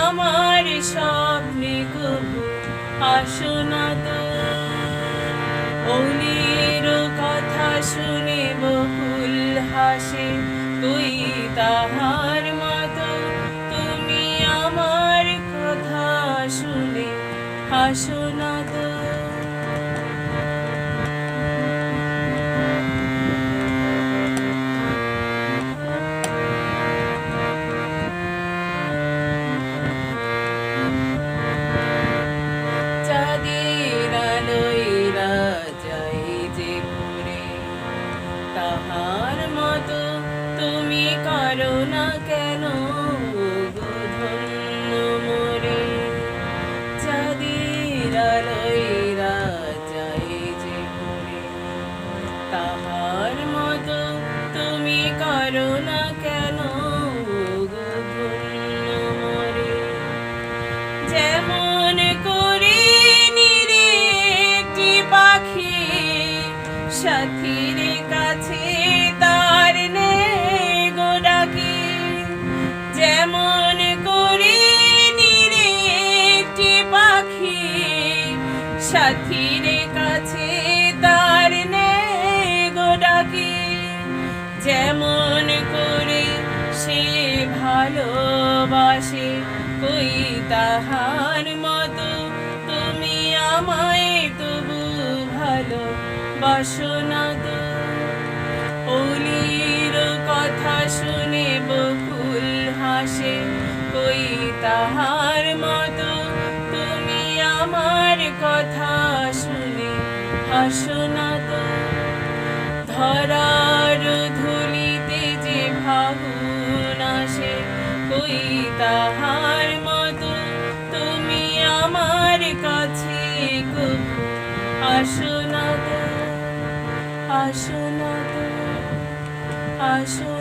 আমার স্বপ্নে কবু আসো না তো। অলির কথা শুনে বকুল হাসে, তুই তাহার মতো। তুমি আমার কথা শুনে হাসো না তো। চাঁদের আলোয় রাজাই যে ঘুরে, তাহার মতো তুমি করো না কেন গো ধন্য মোরে। চাঁদের আলোয় রাজাই যে ঘুরে, তাহার মতো তুমি করো না কেন গো ধন্য মোরে। যেমন করে নিরে একটি পাখি সাথীর কাছে তার নেই গো ডাকি। যেমন করে নিরে একটি পাখি সাথীর কাছে তার নেই গো ডাকি। যেমন করে সে ভালোবাসে, ওই তাহার মতো তুমি আমায় তবু ভালোবাসো না তো। অলির কথা শুনে বকুল হাসে, ওই তাহার মতো তুমি আমার কথা শুনে হাসো না তো। ধরার ধুলিতে যে ফাগুন আসে, ওই তাহার মতো তুমি আমার কাছে কবু আসো না তো, আসো না তো, আসো